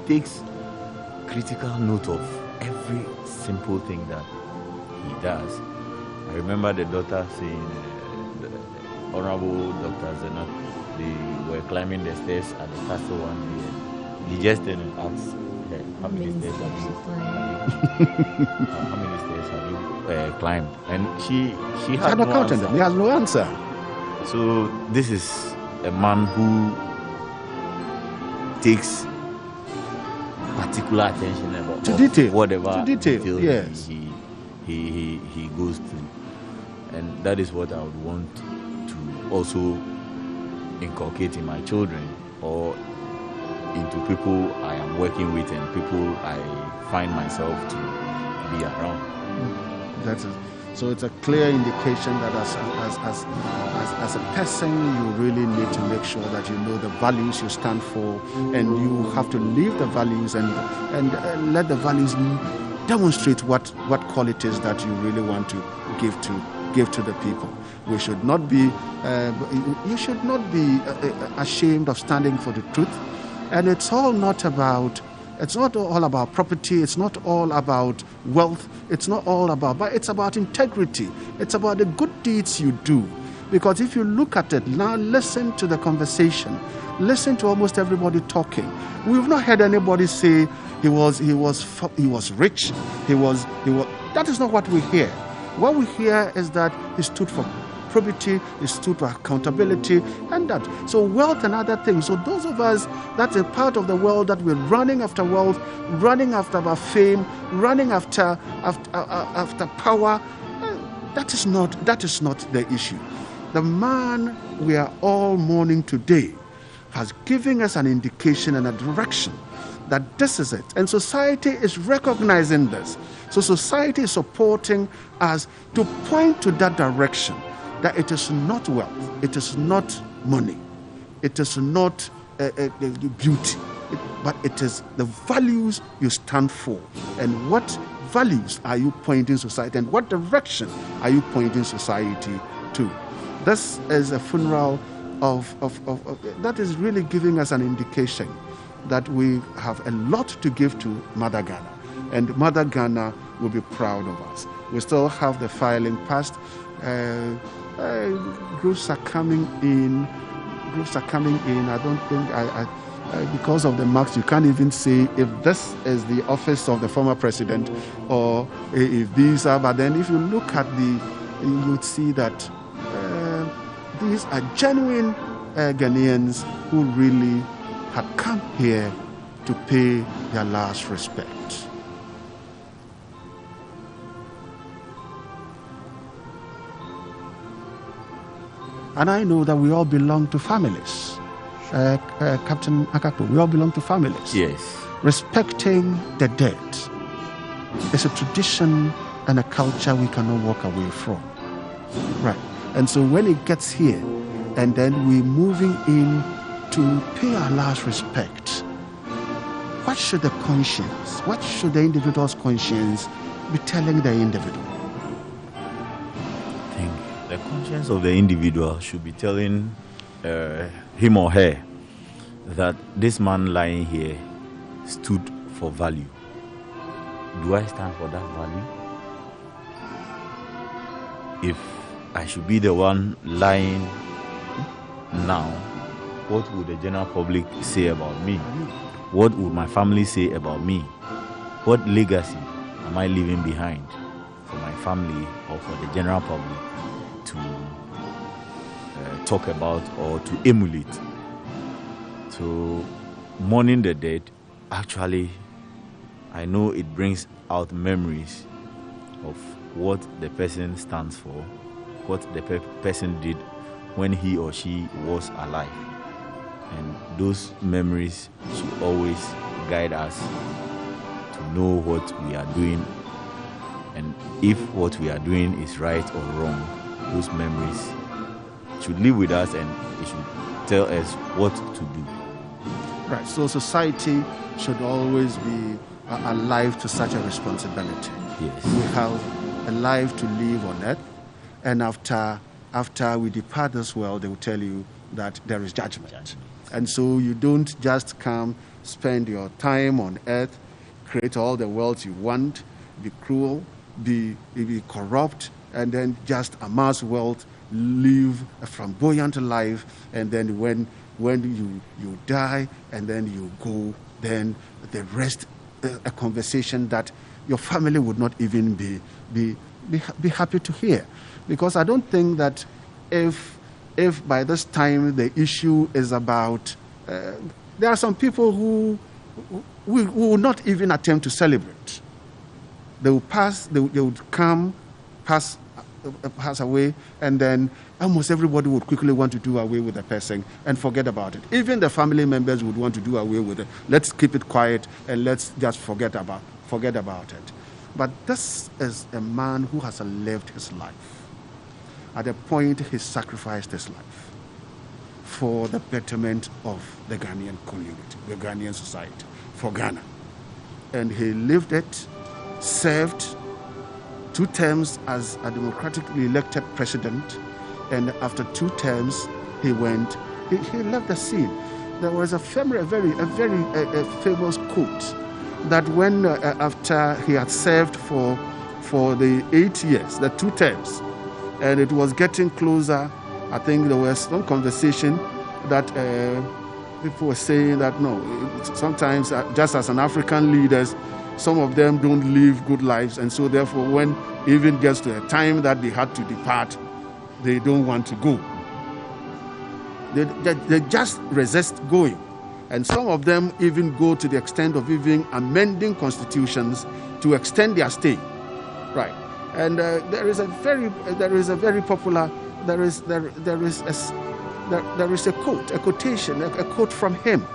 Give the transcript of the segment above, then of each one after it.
takes critical note of every simple thing that he does. I remember the daughter saying, the Honorable Dr. Zenat, they were climbing the stairs at the castle one day. He just then asked, how many stairs have you climbed? And she had no answer. He has no answer. So this is a man who takes particular attention about to detail, whatever detail. Yes. he goes through, and that is what I would want to also inculcate in my children or into people I am working with and people I find myself to be around. That's it. So it's a clear indication that as a person, you really need to make sure that you know the values you stand for, and you have to live the values and let the values demonstrate what qualities that you really want to give to the people. We should not be you should not be ashamed of standing for the truth, and it's not all about property. It's not all about wealth. It's not all about, but it's about integrity. It's about the good deeds you do. Because if you look at it now, listen to the conversation. Listen to almost everybody talking. We've not heard anybody say he was rich. He was. That is not what we hear. What we hear is that he stood for probity, he stood for accountability, and that. So wealth and other things. So those of us, that's a part of the world that we're running after wealth, running after our fame, running after power. That is not the issue. The man we are all mourning today has given us an indication and a direction that this is it. And society is recognizing this. So society is supporting us to point to that direction. That it is not wealth, it is not money, it is not beauty, but it is the values you stand for. And what values are you pointing society, and what direction are you pointing society to? This is a funeral of that is really giving us an indication that we have a lot to give to Mother Ghana, and Mother Ghana will be proud of us. We still have the filing past. Groups are coming in. I don't think because of the marks, you can't even say if this is the office of the former president or if these are. But then, if you look at you would see that these are genuine Ghanaians who really had come here to pay their last respect. And I know that we all belong to families. Captain Akapo, we all belong to families. Yes. Respecting the dead is a tradition and a culture we cannot walk away from. Right. And so when it gets here, and then we're moving in to pay our last respect, what should the individual's conscience be telling the individual? The conscience of the individual should be telling him or her that this man lying here stood for value. Do I stand for that value? If I should be the one lying now, what would the general public say about me? What would my family say about me? What legacy am I leaving behind for my family or for the general public to talk about or to emulate? So mourning the dead, actually, I know it brings out memories of what the person stands for, what the person did when he or she was alive. And those memories should always guide us to know what we are doing, and if what we are doing is right or wrong. Those memories should live with us, and it should tell us what to do. Right. So society should always be alive to such a responsibility. Yes. We have a life to live on earth, and after we depart this world, they will tell you that there is judgment. And so you don't just come spend your time on earth, create all the wealth you want, be cruel, be corrupt, and then just amass wealth, live a flamboyant life, and then when you die and then you go, then the rest, a conversation that your family would not even be happy to hear. Because I don't think that if by this time the issue is about, there are some people who will not even attempt to celebrate. They will pass, they would come, pass away, and then almost everybody would quickly want to do away with the person and forget about it. Even the family members would want to do away with it. Let's keep it quiet and let's just forget about it. But this is a man who has lived his life. At a point, he sacrificed his life for the betterment of the Ghanaian community, the Ghanaian society, for Ghana. And he lived it, served 2 terms as a democratically elected president, and after 2 terms, he left the scene. There was a very famous quote that when after he had served for the 8 years, the 2 terms, and it was getting closer, I think there was some conversation that people were saying that no, sometimes just as an African leaders, some of them don't live good lives, and so therefore when it even gets to a time that they had to depart, they don't want to go. They just resist going. And some of them even go to the extent of even amending constitutions to extend their stay. Right. And there is a very popular, there is a quote from him.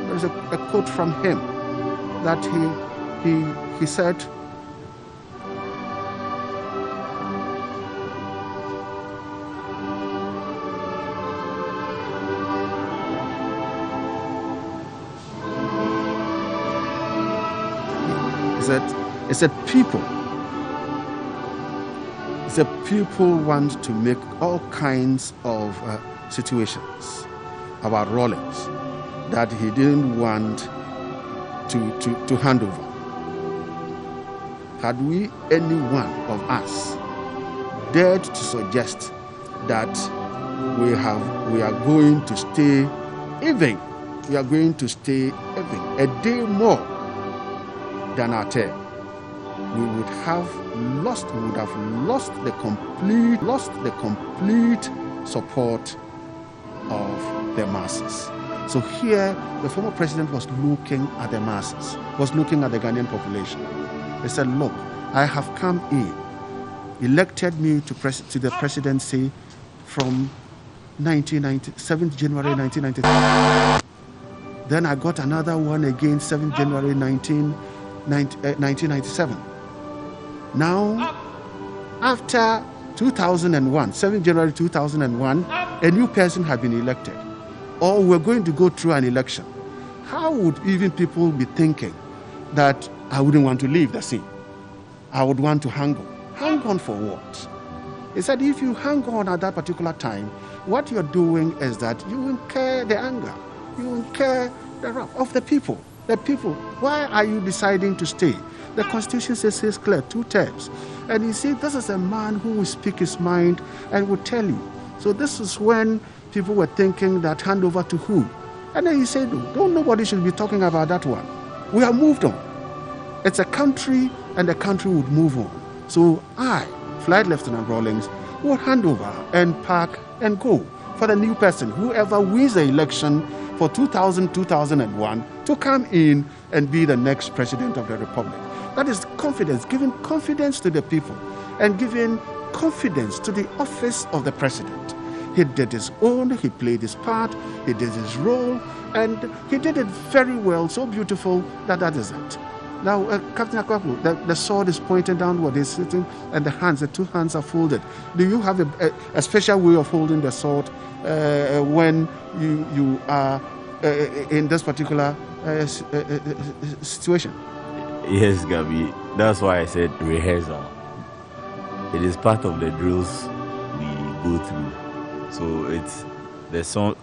There is a quote from him that he said, people want to make all kinds of situations about Rawlings that he didn't want to hand over. Had we, any one of us, dared to suggest that we are going to stay even a day more than our term, we would have lost the complete support of the masses. So here, the former president was looking at the masses, was looking at the Ghanaian population. He said, look, I have come in, elected me to the presidency from 7th January 1993. Then I got another one again, 7th January 1997. Now, after 2001, 7th January 2001, a new person had been elected. Or we're going to go through an election. How would even people be thinking that I wouldn't want to leave the scene? I would want to hang on. Hang on for what? He said, if you hang on at that particular time, what you're doing is that you incur the anger, you incur the wrath of the people. The people, why are you deciding to stay? The Constitution says clear, 2 terms. And you see, this is a man who will speak his mind and will tell you. So this is when people were thinking that hand over to who? And then he said, nobody should be talking about that one. We have moved on. It's a country, and the country would move on. So I, Flight Lieutenant Rawlings, will hand over and pack and go for the new person, whoever wins the election for 2001, to come in and be the next president of the Republic. That is confidence, giving confidence to the people and giving confidence to the office of the president. He did his own, he played his part, he did his role, and he did it very well, so beautiful that is it. Now, Captain Akwaku, the sword is pointed downward, he's sitting, and the 2 hands are folded. Do you have a special way of holding the sword when you are in this particular situation? Yes, Gabi. That's why I said rehearsal. It is part of the drills we go through. So it's the sword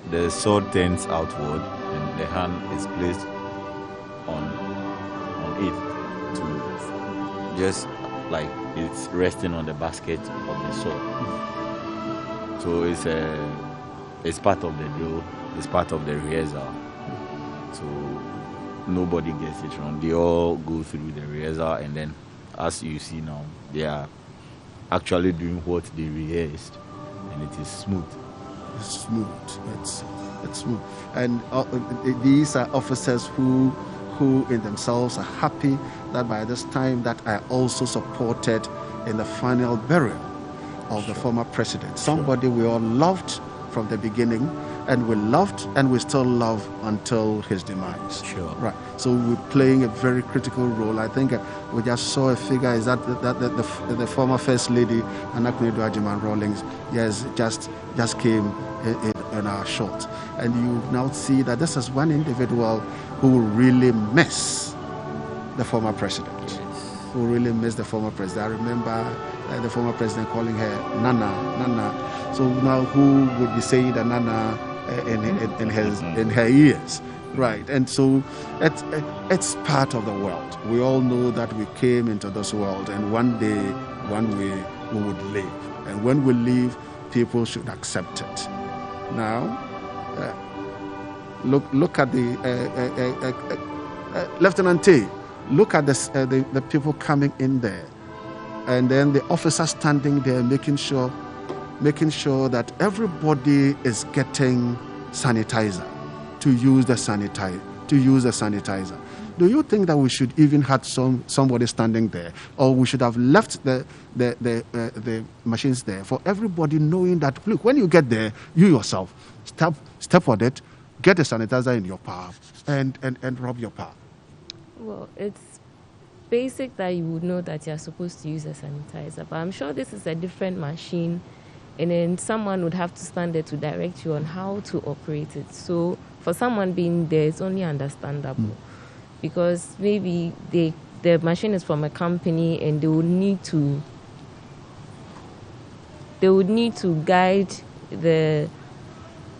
turns outward and the hand is placed on it to just like it's resting on the basket of the soil. So it's part of the drill, it's part of the rehearsal. So nobody gets it wrong. They all go through the rehearsal, and then as you see now, they are actually doing what they rehearsed, and it is smooth. It's smooth. It's smooth. And these are officers who in themselves are happy that by this time that I also supported in the final burial of the former president. Somebody we all loved from the beginning, and we loved and we still love until his demise. Sure. Right. So we're playing a very critical role. I think we just saw a figure, is that the former First Lady, John Rawlings, yes, just came in our shot. And you now see that this is one individual who will really miss the former president. Yes. Who really miss the former president. I remember the former president calling her Nana. So now who would be saying the Nana in her ears? Right. And so it's part of the world. We all know that we came into this world, and one day, one way, we would leave. And when we leave, people should accept it. Now, look at the Lieutenant T. Look at the people coming in there, and then the officer standing there, making sure that everybody is getting sanitizer to use the sanitizer. Do you think that we should even have somebody standing there, or we should have left the machines there for everybody, knowing that, look, when you get there, you yourself step on it, get the sanitizer in your palm, and rub your palm? Well, it's basic that you would know that you're supposed to use a sanitizer, but I'm sure this is a different machine, and then someone would have to stand there to direct you on how to operate it. So for someone being there, it's only understandable. Because maybe the machine is from a company, and they would need to guide the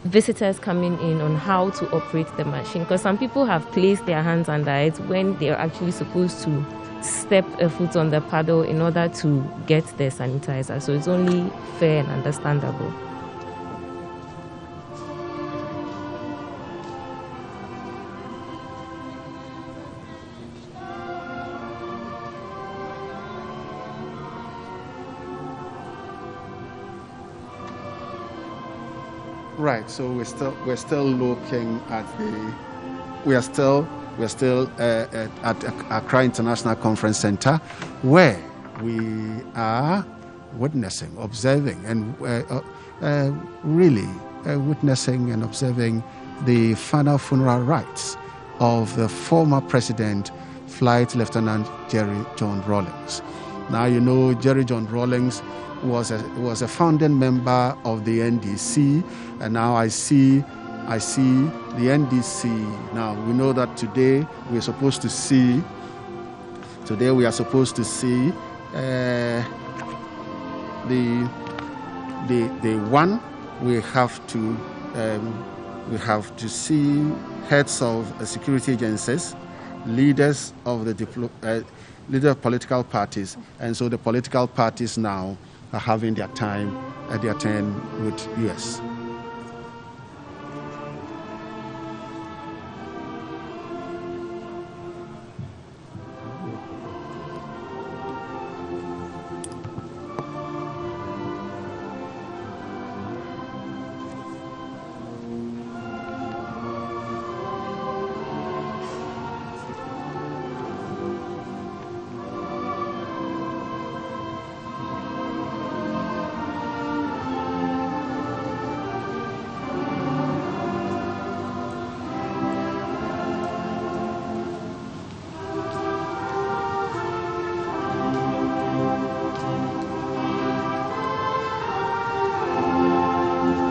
visitors coming in on how to operate the machine. Because some people have placed their hands under it when they're actually supposed to step a foot on the paddle in order to get the sanitizer. So it's only fair and understandable. Right. So we're still looking at we're still at Accra International Conference Center, where we are witnessing, observing, and really witnessing and observing the final funeral rites of the former president, Flight Lieutenant Jerry John Rawlings. Now, you know, Jerry John Rawlings was a founding member of the NDC, and now I see the NDC. Now we know that today we are supposed to see the one we have to see heads of security agencies, leaders of leader of political parties, and so the political parties now are having their turn with US.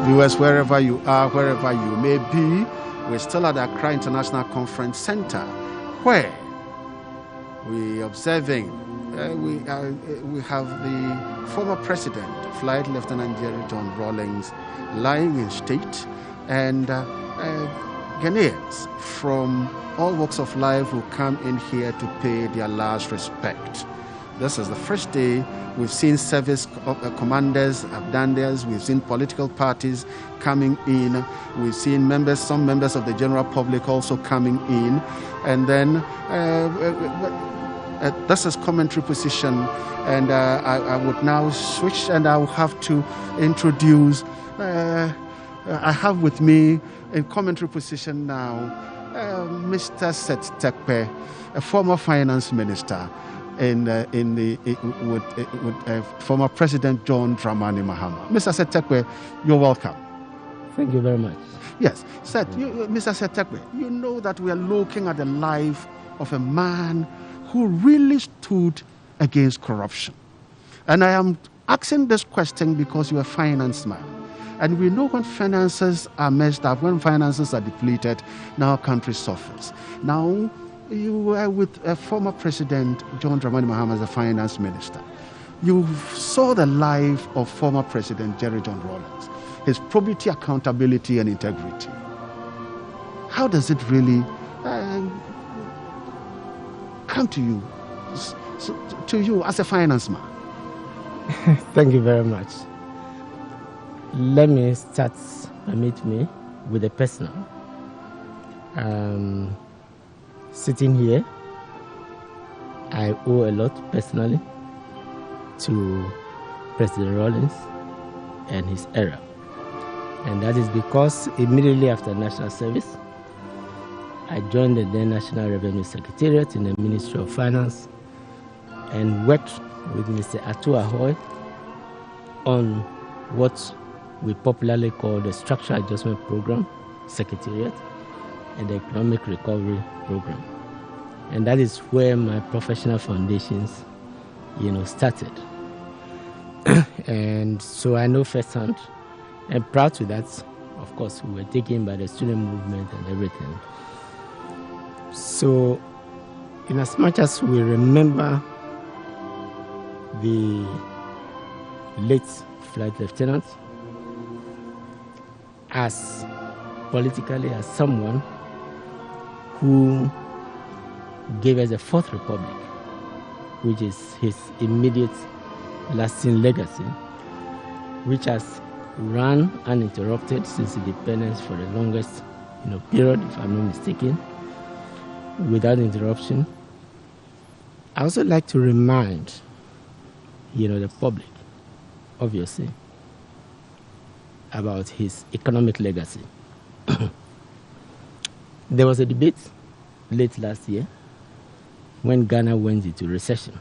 US, wherever you are, wherever you may be, we're still at the Accra International Conference Center, where we observing. We have the former president, Flight Lieutenant Jerry John Rawlings, lying in state, and Ghanaians from all walks of life will come in here to pay their last respect. This is the first day. We've seen service commanders have done theirs. We've seen political parties coming in. We've seen some members of the general public also coming in. And then this is commentary position. And I would now switch, and I will have to introduce. I have with me in commentary position now Mr. Seth Tekpe, a former finance minister with former President John Dramani Mahama. Mr. Seth Tekpe, you're welcome. Thank you very much. Yes, Mr. Seth Tekpe, you know that we are looking at the life of a man who really stood against corruption. And I am asking this question because you're a finance man. And we know when finances are messed up, when finances are depleted, now our country suffers. Now, you were with a former President John Dramani Mahama as a finance minister. You saw the life of former President John Rawlings, his probity, accountability, and integrity. How does it really come to you as a finance man? Thank you very much. Let me start, permit me, with the personal. Sitting here, I owe a lot personally to President Rawlings and his era. And that is because immediately after national service, I joined the then National Revenue Secretariat in the Ministry of Finance and worked with Mr. Atu Ahoy on what we popularly call the Structural Adjustment Program Secretariat and the Economic Recovery Program. And that is where my professional foundations, started. And so I know firsthand, and proud to that, of course, we were taken by the student movement and everything. So, in as much as we remember the late flight lieutenant as politically as someone who gave us a Fourth Republic, which is his immediate lasting legacy, which has run uninterrupted since independence for the longest period, if I'm not mistaken, without interruption. I also like to remind the public, obviously, about his economic legacy. There was a debate late last year when Ghana went into recession.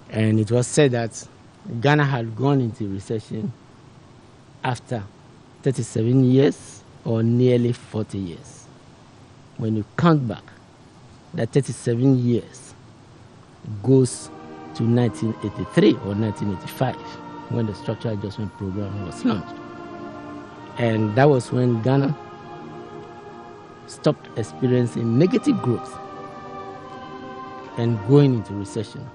And it was said that Ghana had gone into recession after 37 years or nearly 40 years. When you count back, that 37 years goes to 1983 or 1985, when the Structural Adjustment Program was launched. And that was when Ghana stopped experiencing negative growth and going into recession.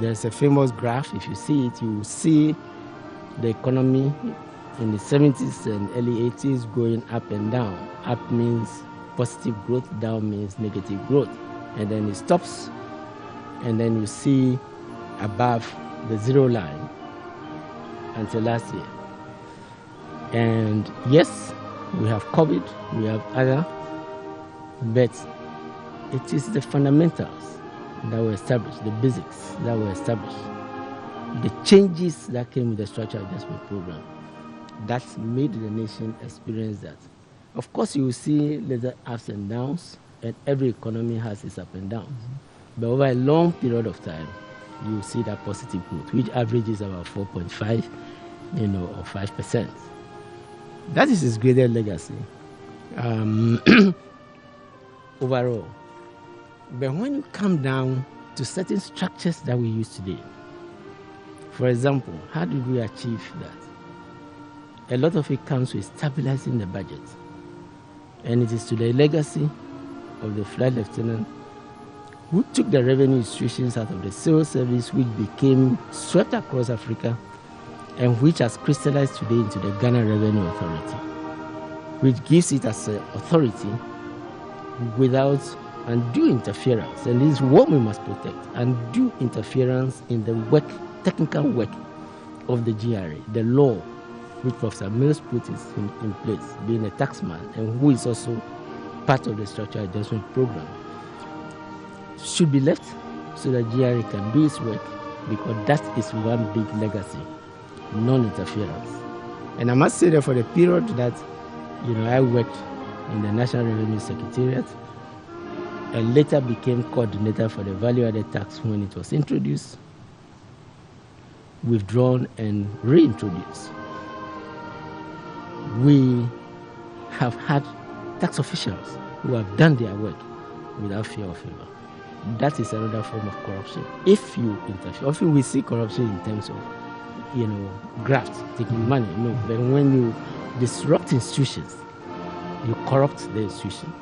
There's a famous graph. If you see it, you will see the economy in the 70s and early 80s going up and down. Up means positive growth, down means negative growth. And then it stops, and then you see above the zero line until last year. And yes, we have COVID, we have other, but it is the fundamentals that were established, the basics that were established, the changes that came with the Structural Adjustment Program that made the nation experience that. Of course, you will see little ups and downs, and every economy has its up and downs. But over a long period of time, you will see that positive growth, which averages about 4.5, or 5%. That is his greatest legacy overall. But when you come down to certain structures that we use today, for example, how did we achieve that? A lot of it comes with stabilizing the budget. And it is to the legacy of the flight lieutenant who took the revenue institutions out of the civil service, which became swept across Africa, and which has crystallized today into the Ghana Revenue Authority. which gives it as an authority without undue interference. And this is what we must protect. Undue interference in the technical work of the GRA, the law which Professor Mills put in place, being a taxman and who is also part of the structural adjustment program, should be left so that GRA can do its work, because that is one big legacy, non-interference. And I must say that for the period that I worked in the National Revenue Secretariat and later became coordinator for the value-added tax when it was introduced, withdrawn and reintroduced, we have had tax officials who have done their work without fear of favor. That is another form of corruption. If you interfere, often we see corruption in terms of, graft, taking money. No, but when you disrupt institutions, you corrupt the institution,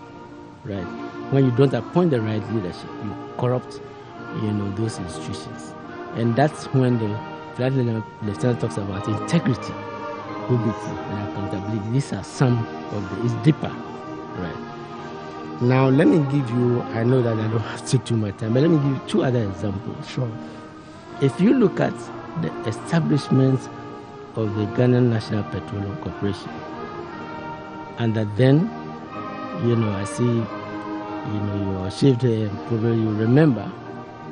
right? When you don't appoint the right leadership, you corrupt, those institutions. And that's when the Flight Lieutenant talks about integrity, probity, and accountability. These are some of it's deeper, right? Now, let me give you, I know that I don't have to take too much time, but let me give you two other examples. Sure. If you look at the establishment of the Ghana National Petroleum Corporation, and that then, I see, you are shaved hair, probably you remember,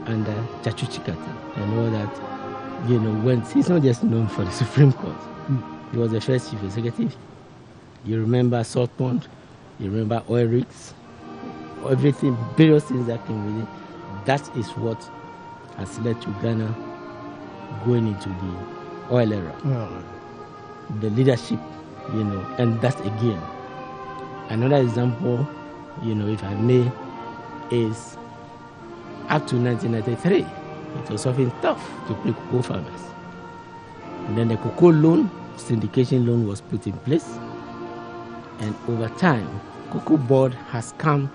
under Chachu Chikata and all that, went, he's not just known for the Supreme Court. He was the first chief executive. You remember Salt Pond, you remember oil rigs, everything, various things that came with it. That is what has led to Ghana going into the oil era. Oh. The leadership, and that again. Another example, if I may, is up to 1993, it was often tough to pay cocoa farmers. And then the cocoa loan, syndication loan was put in place. And over time, Cocoa Board has come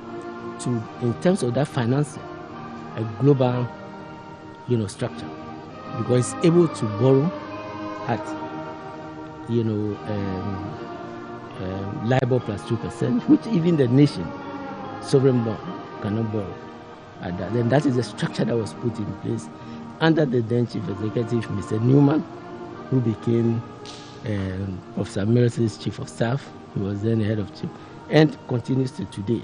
to, in terms of that financing, a global, structure, because it's able to borrow at, LIBOR plus 2%, which even the nation, sovereign bond, cannot borrow at that. Then that is the structure that was put in place under the then chief executive, Mr. Newman, who became Professor Mills' chief of staff. He was then the head of chief, and continues to today.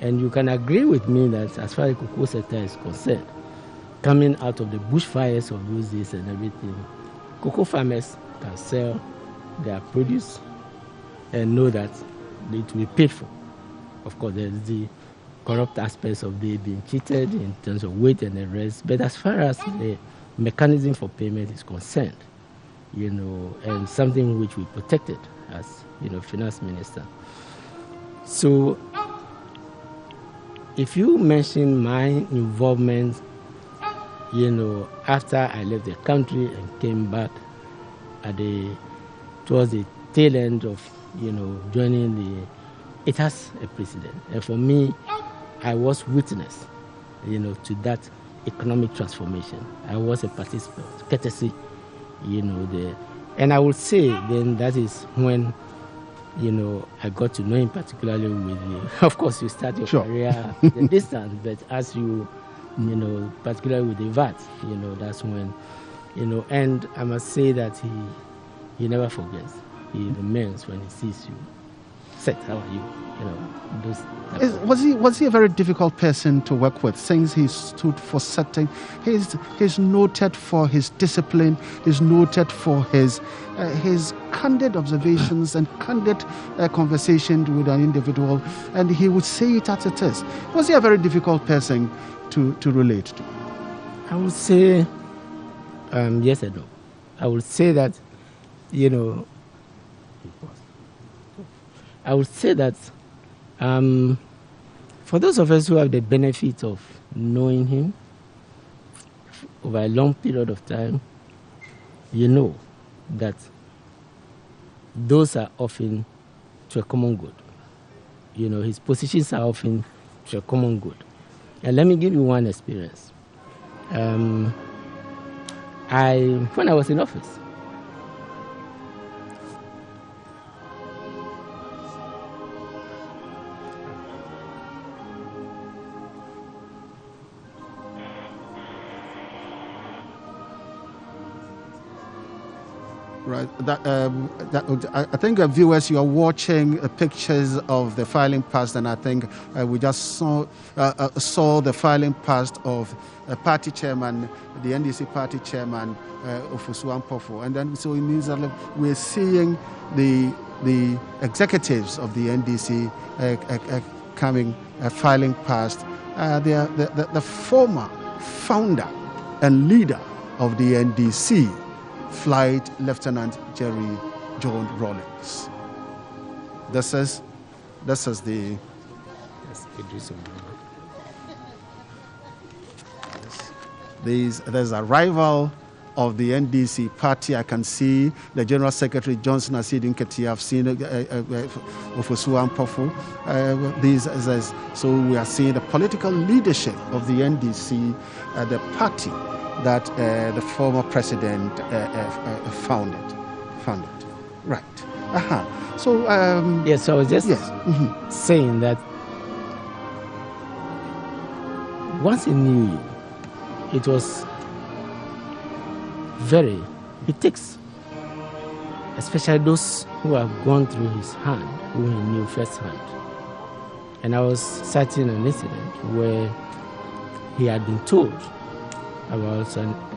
And you can agree with me that as far as the cocoa sector is concerned, coming out of the bushfires of those days and everything, cocoa farmers can sell their produce and know that it will be paid for. Of course, there's the corrupt aspects of they being cheated in terms of weight and the rest. But as far as the mechanism for payment is concerned, and something which we protected as, finance minister. So, if you mention my involvement, after I left the country and came back towards the tail end of, joining it has a precedent. And for me, I was witness, to that economic transformation. I was a participant, courtesy, and I would say then that is when, I got to know him particularly with you. Of course, you start your career at a distance, but as you, particularly with the VAT, that's when, and I must say that he never forgets. He remains when he sees you. Said, how are you? Was he a very difficult person to work with, since he stood for certain? He's noted for his discipline. He's noted for his candid observations and candid conversation with an individual, and he would say it as it is. Was he a very difficult person to relate to? I would say yes and no. I would say that, I would say that for those of us who have the benefit of knowing him over a long period of time, that those are often to a common good. His positions are often to a common good. And let me give you one experience. When I was in office, Right. I think viewers, you are watching pictures of the filing past, and I think we just saw the filing past of party chairman, the NDC party chairman, Ofosu Ampofo, and then so it means that we're seeing the executives of the NDC coming filing past. They are the former founder and leader of the NDC, Flight Lieutenant Jerry John Rawlings. This is the. There's arrival of the NDC party. I can see the General Secretary Johnson Asiedu Nketia. I've seen Ofosu Ampofo. So we are seeing the political leadership of the NDC, the party that the former president founded. Right. So yes, so I was just saying that once he knew you, it was it takes, especially those who have gone through his hand, who he knew firsthand. And I was citing an incident where he had been told about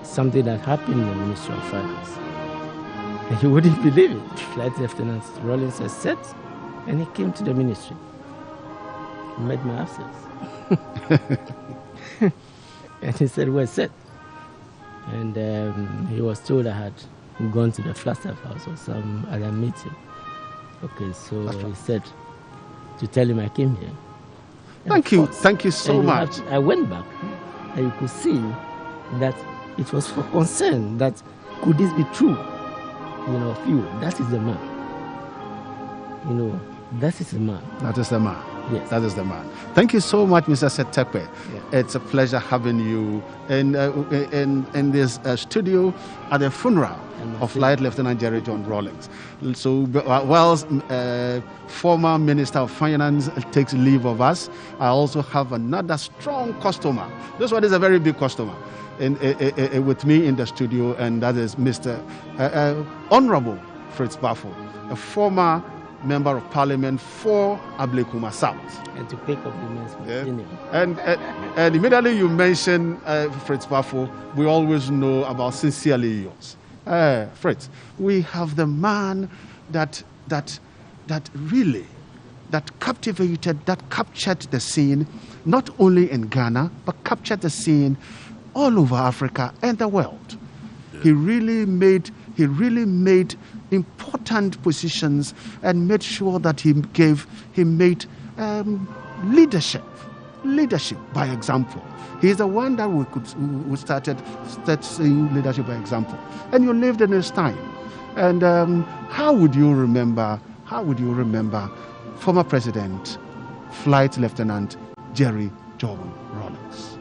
something that happened in the Ministry of Finance. And he wouldn't believe it. Flight Lieutenant Rawlings has said, and he came to the ministry. He met my absence. And he said, "Well said." And he was told I had gone to the Flagstaff House or some other meeting. Okay, so he said to tell him I came here. Thank you so much. I went back, and you could see that it was for concern that could this be true? Of you, that is the man. That is the man. That is the man. Yes. That is the man. Thank you so much, Mr. Setepe. Yeah. It's a pleasure having you in this studio at the funeral of Flight Lieutenant Jerry John Rawlings. So while former Minister of Finance takes leave of us, I also have another strong customer. This one is a very big customer with me in the studio, and that is Mr. Honorable Fritz Bafo, a former Member of Parliament for Ablekuma South. And to pick up the men's And immediately you mention Fritz Bafo, we always know about Sincerely Yours. Fritz, we have the man that really captivated, that captured the scene, not only in Ghana, but captured the scene all over Africa and the world. Yeah. He really made important positions and made sure that he made leadership by example. He's the one that we started seeing leadership by example. And you lived in his time. And how would you remember former President, Flight Lieutenant Jerry John Rawlings?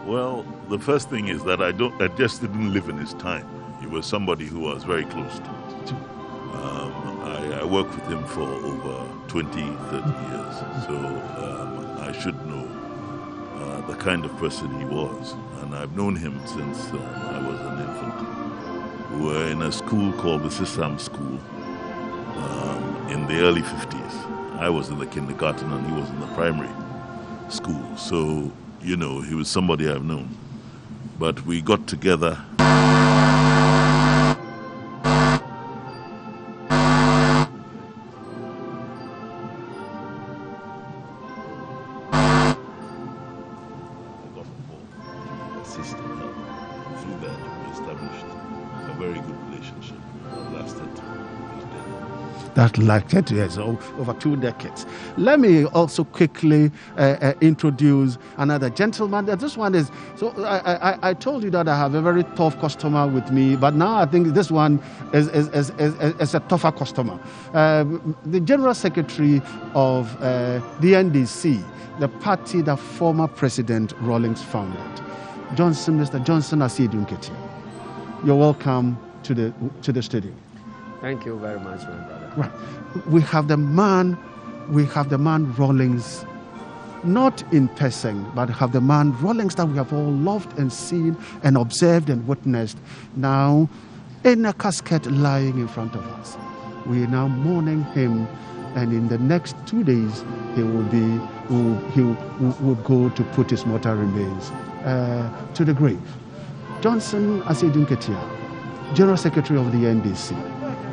Well, the first thing is that I just didn't live in his time. He was somebody who I was very close to. I worked with him for over 20, 30 years, so I should know the kind of person he was. And I've known him since I was an infant. We were in a school called the Sisam School in the early 50s. I was in the kindergarten and he was in the primary school. So, he was somebody I've known. But we got together. That lasted years, over 2 decades. Let me also quickly introduce another gentleman. This one is, so I told you that I have a very tough customer with me, but now I think this one is a tougher customer. The General Secretary of the NDC, the party that former President Rawlings founded, Mr. Johnson Asiedu Nketia. You're welcome to the studio. Thank you very much, my brother. Right. We have the man Rawlings, not in person, but have the man Rawlings that we have all loved and seen and observed and witnessed, now in a casket lying in front of us. We are now mourning him, and in the next 2 days, he will go to put his mortal remains to the grave. Johnson Asedun Ketia, General Secretary of the NDC.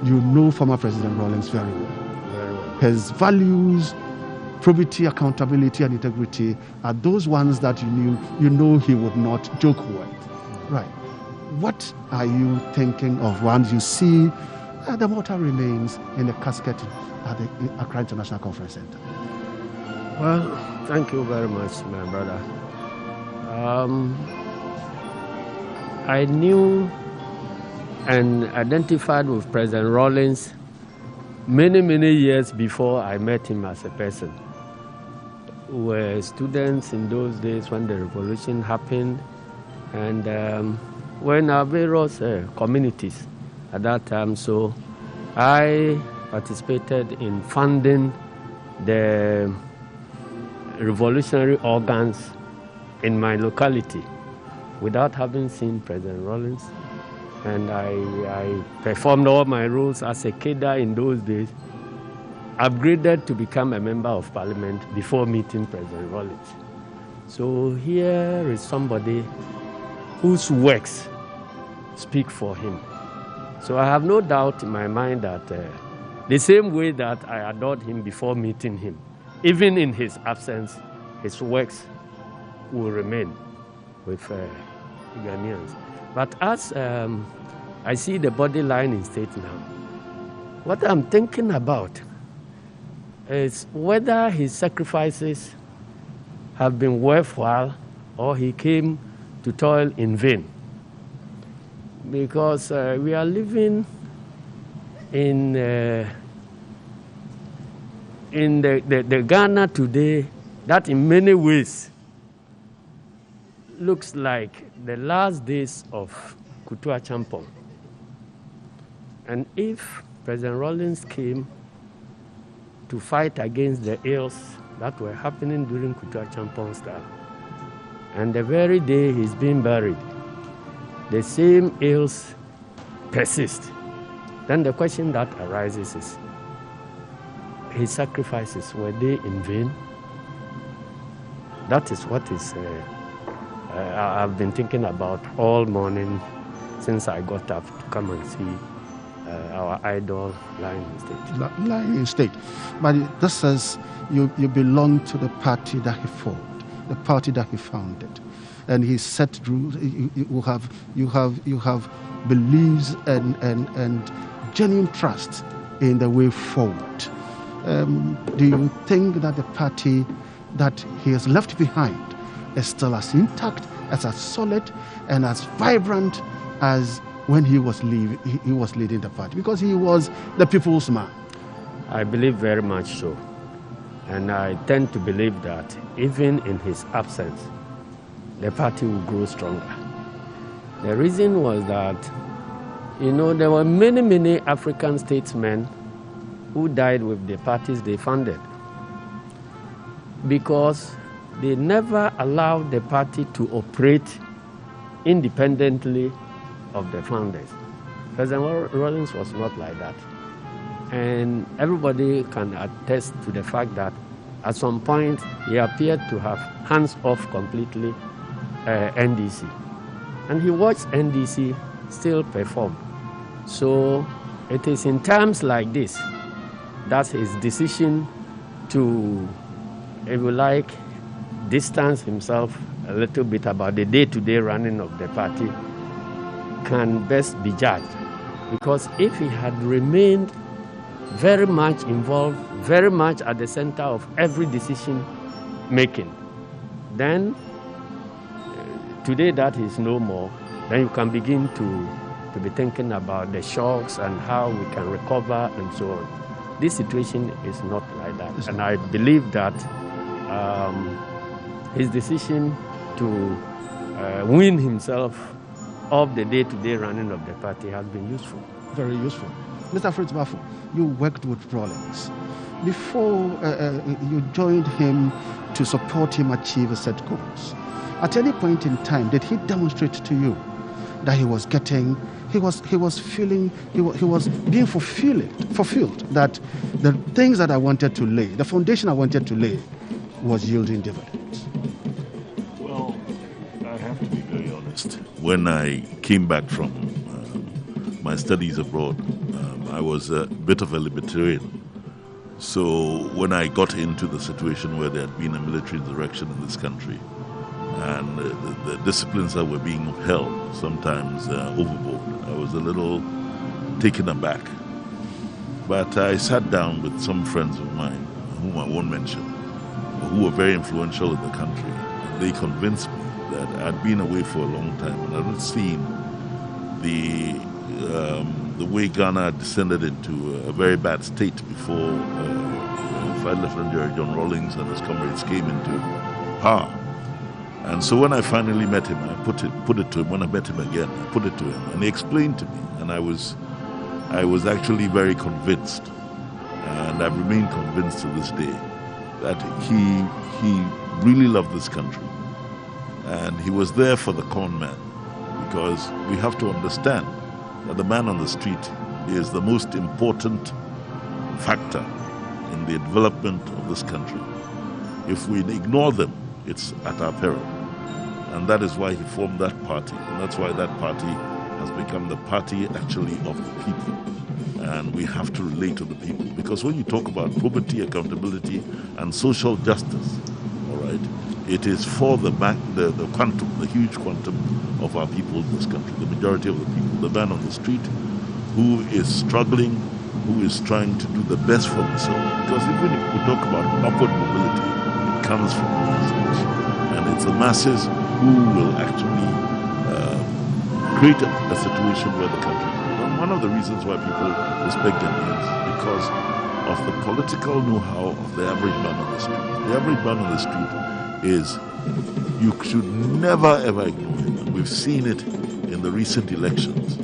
You know former President Rawlings very well. Very well. His values, probity, accountability, and integrity are those ones that you know he would not joke with. Right. What are you thinking of once you see the mortal remains in the casket at the Accra International Conference Center? Well, thank you very much, my brother. I knew and identified with President Rawlings many, many years before I met him as a person. We were students in those days when the revolution happened, and when our various communities at that time. So I participated in funding the revolutionary organs in my locality without having seen President Rawlings. And I performed all my roles as a cadre in those days, upgraded to become a member of parliament before meeting President Rawlings. So here is somebody whose works speak for him. So I have no doubt in my mind that the same way that I adored him before meeting him, even in his absence, his works will remain with Ghanaians. But as I see the body lying in state now, what I'm thinking about is whether his sacrifices have been worthwhile or he came to toil in vain. Because we are living in the Ghana today that in many ways looks like the last days of Kutua Champong. And if President Rawlings came to fight against the ills that were happening during Kutua Champong's time, and the very day he's being buried, the same ills persist, then the question that arises is, his sacrifices, were they in vain? That is what is I've been thinking about all morning since I got up to come and see our idol lying in state. Lying in state. But this says you belong to the party that he formed, the party that he founded. And he set rules. You have beliefs and genuine trust in the way forward. Do you think that the party that he has left behind is still as intact, as solid, and as vibrant as when he was leading the party? Because he was the people's man. I believe very much so. And I tend to believe that even in his absence, the party will grow stronger. The reason was that, there were many, many African statesmen who died with the parties they founded because they never allowed the party to operate independently of the founders. President Rawlings was not like that. And everybody can attest to the fact that at some point he appeared to have hands off completely NDC. And he watched NDC still perform. So it is in times like this that his decision to, if you like, distance himself a little bit about the day-to-day running of the party can best be judged. Because if he had remained very much involved, very much at the center of every decision making, then today that is no more, then you can begin to be thinking about the shocks and how we can recover and so on. This situation is not like that. And I believe that his decision to wean himself of the day-to-day running of the party has been useful. Very useful. Mr. Fritz Bafo, you worked with Rawlings. Before you joined him to support him achieve set goals, at any point in time, did he demonstrate to you that he was getting he was feeling, he was being fulfilled that the things that I wanted to lay, the foundation I wanted to lay, was yielding dividends. Well, I have to be very honest. When I came back from my studies abroad, I was a bit of a libertarian. So when I got into the situation where there had been a military insurrection in this country, and the disciplines that were being upheld, sometimes overboard, I was a little taken aback. But I sat down with some friends of mine, whom I won't mention, who were very influential in the country. And they convinced me that I'd been away for a long time and I hadn't seen the way Ghana had descended into a very bad state before Flight Lieutenant General John Rawlings and his comrades came into power. And so when I finally met him, I put it to him. When I met him again, I put it to him, and he explained to me. And I was actually very convinced, and I've remained convinced to this day, that he really loved this country, and he was there for the con man, because we have to understand that the man on the street is the most important factor in the development of this country. If we ignore them, it's at our peril. And that is why he formed that party. And that's why that party has become the party actually of the people. And we have to relate to the people. Because when you talk about probity, accountability, and social justice, all right, it is for the quantum, the huge quantum of our people in this country, the majority of the people, the man on the street who is struggling, who is trying to do the best for himself. Because even if we talk about upward mobility, it comes from the masses. And it's the masses who will actually create a situation where the country is. And one of the reasons why people respect Ghanaians is because of the political know-how of the average man on the street. The average man on the street is, you should never ever ignore him. And we've seen it in the recent elections,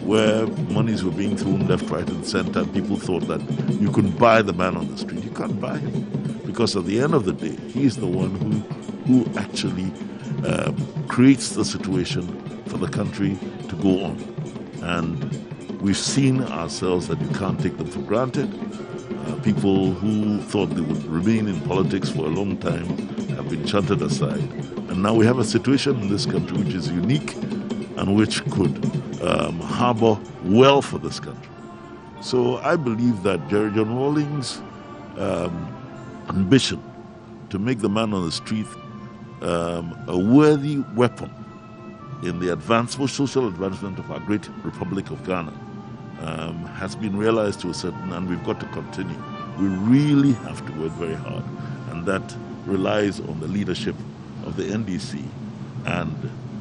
where monies were being thrown left, right, and center. People thought that you could buy the man on the street. You can't buy him, because at the end of the day, he's the one who actually creates the situation for the country to go on. And we've seen ourselves that you can't take them for granted. People who thought they would remain in politics for a long time have been shunted aside. And now we have a situation in this country which is unique and which could harbor well for this country. So I believe that John Rawlings' ambition to make the man on the street a worthy weapon in the social advancement of our great Republic of Ghana has been realized to a certain, and we've got to continue. We really have to work very hard, and that relies on the leadership of the NDC and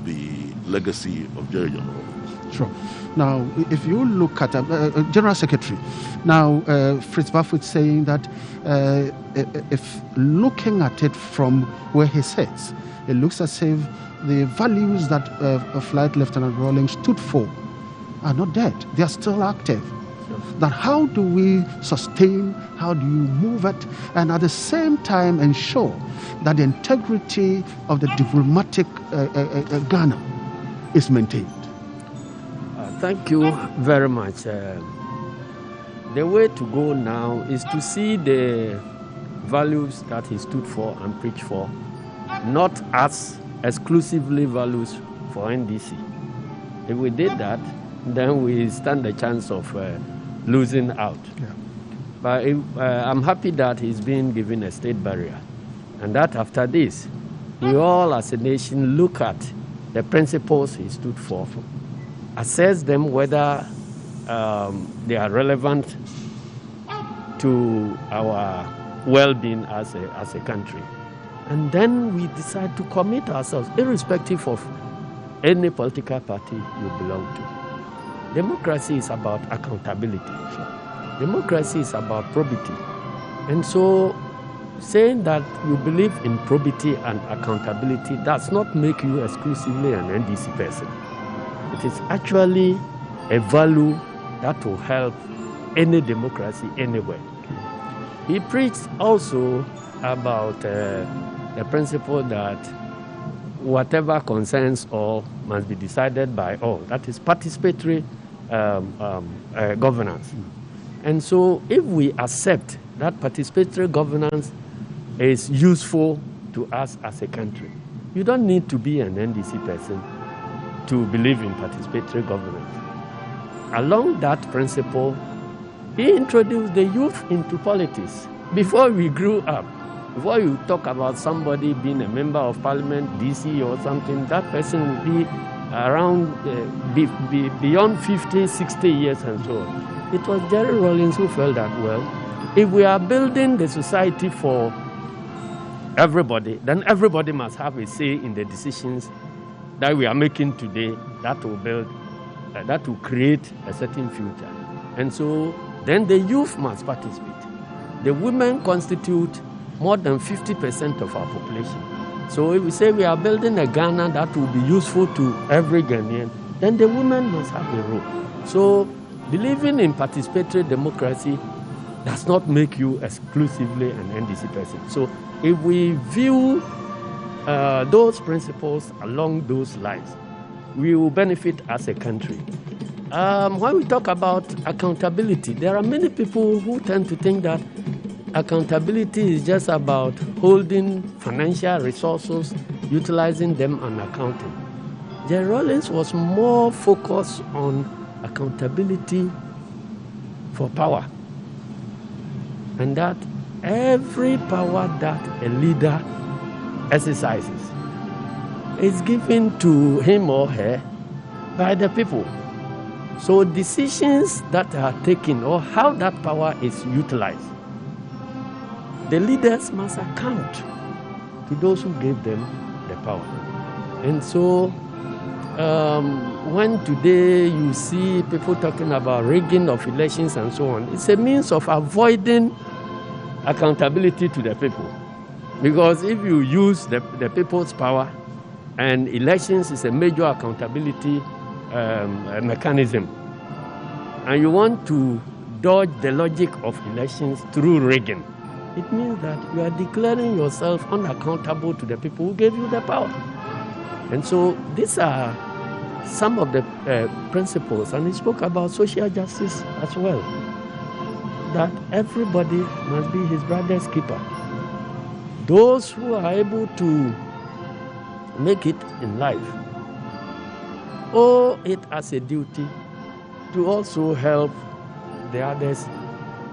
the legacy of Jerry John Rawlings. Sure. Now, if you look at General Secretary, now Fritz Barfoot saying that if looking at it from where he sits, it looks as if the values that Flight Lieutenant Rawlings stood for are not dead. They are still active. That how do we sustain, how do you move it, and at the same time ensure that the integrity of the diplomatic Ghana is maintained? Thank you very much. The way to go now is to see the values that he stood for and preached for, not as exclusively values for NDC. If we did that, then we stand a chance of losing out. Yeah. But I'm happy that he's been given a state barrier, and that after this, we all as a nation look at the principles he stood for, assess them whether they are relevant to our well-being as a country. And then we decide to commit ourselves, irrespective of any political party you belong to. Democracy is about accountability. Democracy is about probity. And so saying that you believe in probity and accountability does not make you exclusively an NDC person. It is actually a value that will help any democracy anywhere. He preached also about the principle that whatever concerns all must be decided by all. That is participatory governance. And so if we accept that participatory governance is useful to us as a country, you don't need to be an NDC person to believe in participatory governance. Along that principle, he introduced the youth into politics. Before we grew up, before you talk about somebody being a member of parliament, DC or something, that person will be around, beyond 50, 60 years and so on. It was Jerry Rawlings who felt that, well, if we are building the society for everybody, then everybody must have a say in the decisions that we are making today that will build, that will create a certain future. And so then the youth must participate. The women constitute more than 50% of our population. So if we say we are building a Ghana that will be useful to every Ghanaian, then the women must have a role. So believing in participatory democracy does not make you exclusively an NDC person. So if we view those principles along those lines, we will benefit as a country. When we talk about accountability, there are many people who tend to think that accountability is just about holding financial resources, utilizing them, and accounting. Jerry Rawlings was more focused on accountability for power, and that every power that a leader exercises is given to him or her by the people. So decisions that are taken or how that power is utilized, the leaders must account to those who gave them the power. And so when today you see people talking about rigging of elections and so on, it's a means of avoiding accountability to the people. Because if you use the people's power, and elections is a major accountability mechanism, and you want to dodge the logic of elections through rigging, it means that you are declaring yourself unaccountable to the people who gave you the power. And so these are some of the principles, and he spoke about social justice as well, that everybody must be his brother's keeper. Those who are able to make it in life owe it as a duty to also help the others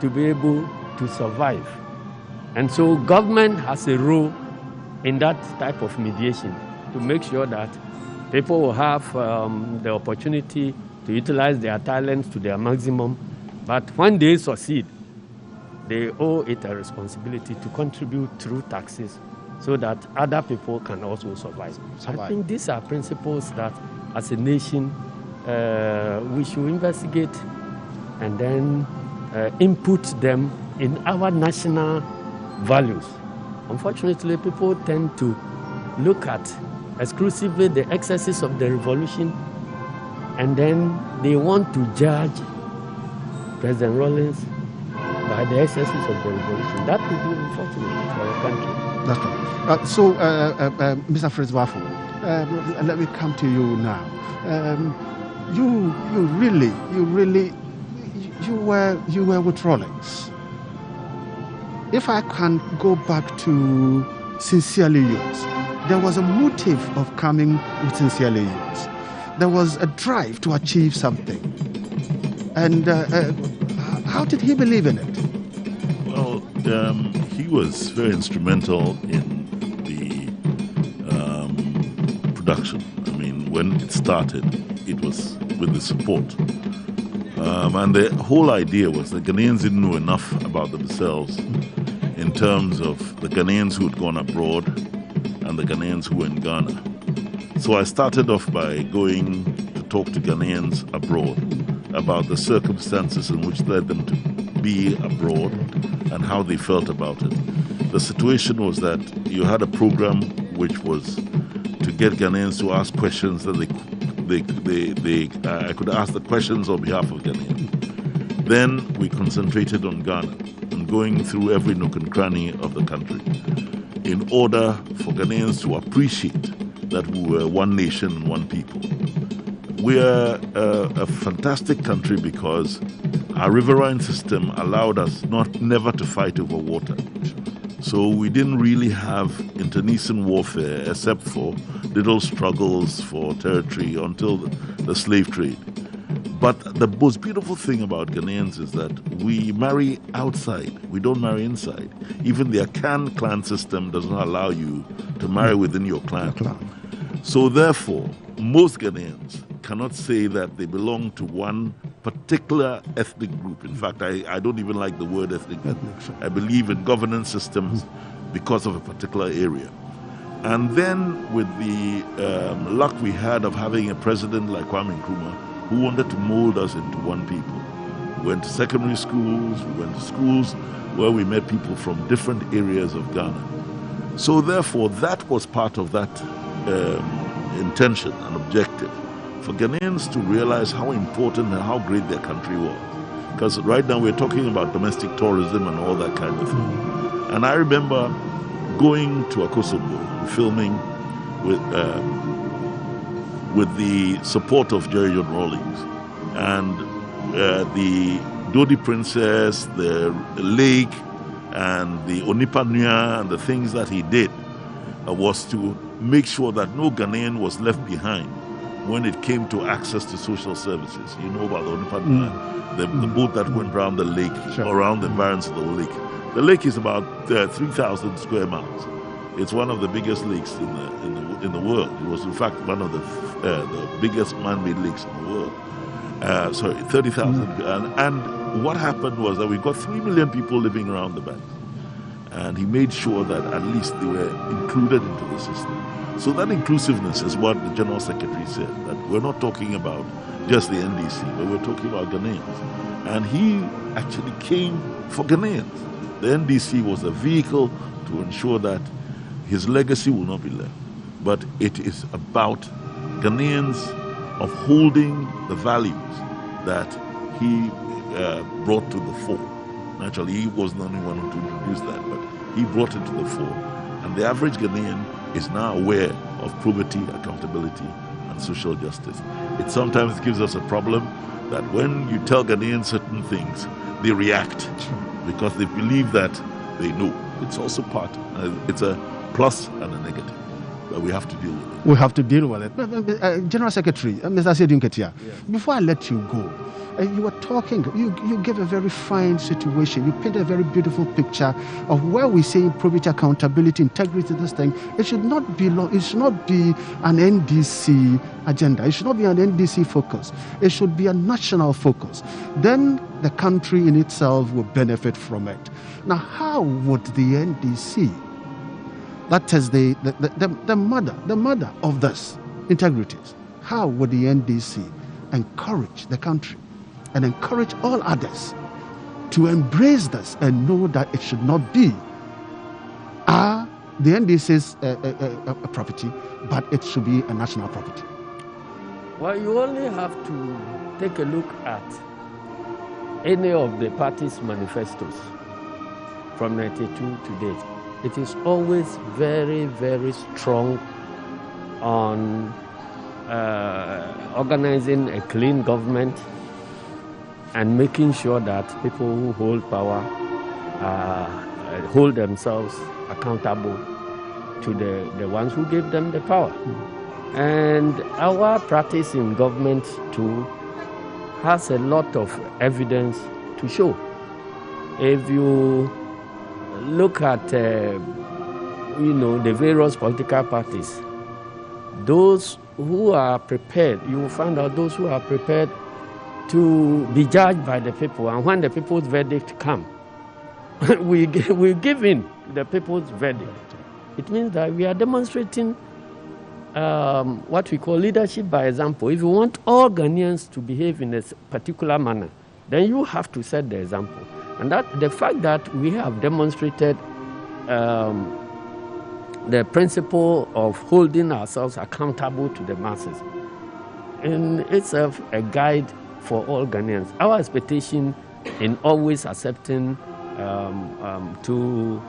to be able to survive. And so government has a role in that type of mediation to make sure that people will have the opportunity to utilize their talents to their maximum. But when they succeed, they owe it a responsibility to contribute through taxes so that other people can also survive. I think these are principles that, as a nation, we should investigate and then input them in our national values. Unfortunately, people tend to look at exclusively the excesses of the revolution, and then they want to judge President Rawlings by the excesses of the revolution. That would be unfortunate for our country. That's right. Mr. Fritz Waffle, let me come to you now. You were with Rawlings. If I can go back to Sincerely Yours, there was a motive of coming with Sincerely Yours. There was a drive to achieve something. And how did he believe in it? Well, he was very instrumental in the production. I mean, when it started, it was with the support. And the whole idea was that Ghanaians didn't know enough about themselves in terms of the Ghanaians who had gone abroad and the Ghanaians who were in Ghana. So I started off by going to talk to Ghanaians abroad about the circumstances in which led them to be abroad and how they felt about it. The situation was that you had a program which was to get Ghanaians to ask questions that I could ask the questions on behalf of Ghanaians. Then we concentrated on Ghana and going through every nook and cranny of the country in order for Ghanaians to appreciate that we were one nation and one people. We are a fantastic country because our riverine system allowed us never to fight over water. So we didn't really have internecine warfare except for little struggles for territory until the slave trade. But the most beautiful thing about Ghanaians is that we marry outside. We don't marry inside. Even the Akan clan system does not allow you to marry within your clan. So therefore, most Ghanaians cannot say that they belong to one particular ethnic group. In fact, I don't even like the word ethnic group. I believe in governance systems because of a particular area. And then with the luck we had of having a president like Kwame Nkrumah, who wanted to mold us into one people. We went to secondary schools, we went to schools where we met people from different areas of Ghana. So therefore, that was part of that intention and objective, for Ghanaians to realize how important and how great their country was. Because right now we're talking about domestic tourism and all that kind of thing. And I remember going to Akosombo, filming with the support of John Rawlings, and the Dodi Princess, the lake, and the Onipa Nua, and the things that he did was to make sure that no Ghanaian was left behind when it came to access to social services. You know about the Onipa Nua, the boat that went around the lake, around the environs of the lake. The lake is about 3,000 square miles. It's one of the biggest lakes in the world. It was, in fact, one of the biggest man-made lakes in the world. 30,000. And what happened was that we got 3 million people living around the bank. And he made sure that at least they were included into the system. So that inclusiveness is what the General Secretary said, that we're not talking about just the NDC, but we're talking about Ghanaians. And he actually came for Ghanaians. The NDC was a vehicle to ensure that his legacy will not be left. But it is about Ghanaians upholding the values that he brought to the fore. Naturally, he was the only one who introduced that, but he brought it to the fore. And the average Ghanaian is now aware of probity, accountability, and social justice. It sometimes gives us a problem that when you tell Ghanaians certain things, they react because they believe that they know. It's also part, it's a plus and a negative, but we have to deal with it. We have to deal with it. General Secretary, Mr. Asiedun Ketia, before I let you go, you were talking, you gave a very fine situation. You painted a very beautiful picture of where we say probity, accountability, integrity, this thing. It should not be an NDC agenda. It should not be an NDC focus. It should be a national focus. Then the country in itself will benefit from it. Now, how would the NDC, that is the mother of this integrities, how would the NDC encourage the country and encourage all others to embrace this and know that it should not be the NDC's a property, but it should be a national property? Well, you only have to take a look at any of the party's manifestos from 92 to date. It is always very, very strong on organizing a clean government and making sure that people who hold power hold themselves accountable to the ones who gave them the power. And our practice in government too has a lot of evidence to show. If you look at the various political parties, those who are prepared, you will find out those who are prepared to be judged by the people, and when the people's verdict come, we give in the people's verdict. It means that we are demonstrating what we call leadership by example. If you want all Ghanaians to behave in a particular manner, then you have to set the example. And that the fact that we have demonstrated the principle of holding ourselves accountable to the masses in itself a guide for all Ghanaians. Our expectation in always accepting to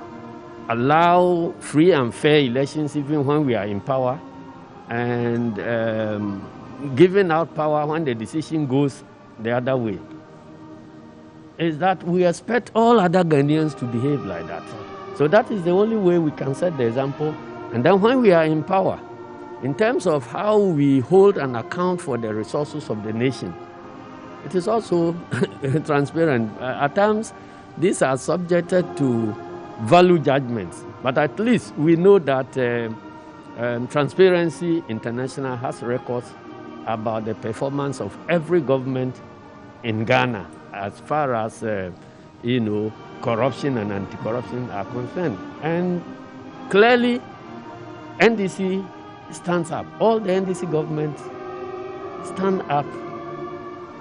allow free and fair elections even when we are in power and giving out power when the decision goes the other way, is that we expect all other Ghanaians to behave like that. So that is the only way we can set the example. And then when we are in power, in terms of how we hold and account for the resources of the nation, it is also transparent. At times, these are subjected to value judgments, but at least we know that Transparency International has records about the performance of every government in Ghana as far as corruption and anti-corruption are concerned. And clearly, NDC stands up. All the NDC governments stand up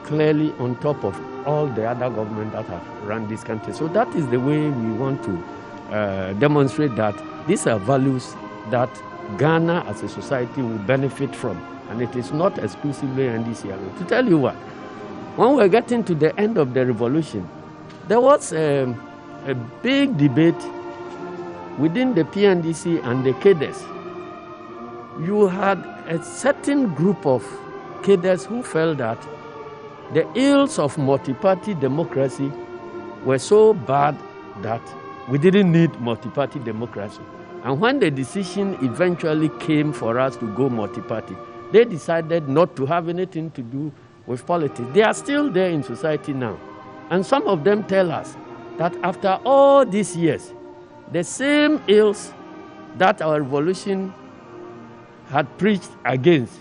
clearly on top of all the other governments that have run this country. So that is the way we want to demonstrate that these are values that Ghana as a society will benefit from. And it is not exclusively NDC alone. To tell you what, when we're getting to the end of the revolution, there was a big debate within the PNDC and the cadres. You had a certain group of cadres who felt that the ills of multi-party democracy were so bad that we didn't need multi-party democracy. And when the decision eventually came for us to go multi-party, they decided not to have anything to do with politics. They are still there in society now. And some of them tell us that after all these years, the same ills that our revolution had preached against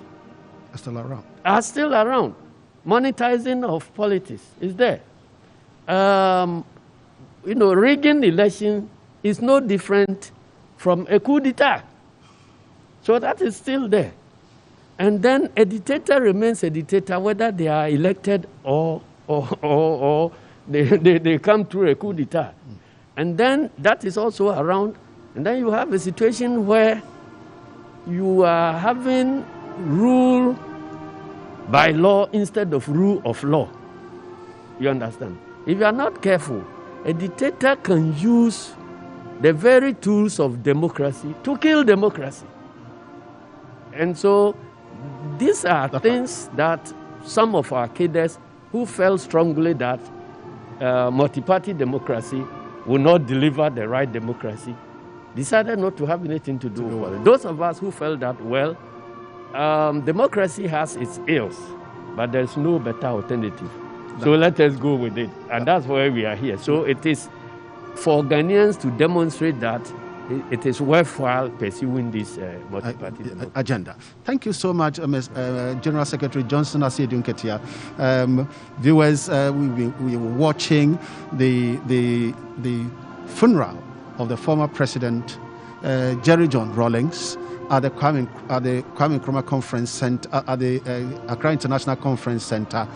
are still around. Monetizing of politics is there. Rigging election is no different from a coup d'etat. So that is still there. And then a dictator remains a dictator whether they are elected or they come through a coup d'etat. And then that is also around. And then you have a situation where you are having rule by law instead of rule of law. You understand? If you are not careful, a dictator can use the very tools of democracy to kill democracy. And so these are things that some of our cadres who felt strongly that multi-party democracy will not deliver the right democracy decided not to have anything to do with it. Those of us who felt that, democracy has its ills, but there's no better alternative. So let us go with it. And that's why we are here. So it is for Ghanaians to demonstrate that it is worthwhile pursuing this multi-party agenda. Thank you so much, General Secretary Johnson Asiedu Nketia. Viewers, we were watching the funeral of the former president, John Rawlings, at the Kwame Nkrumah Conference Center, at the Accra International Conference Center.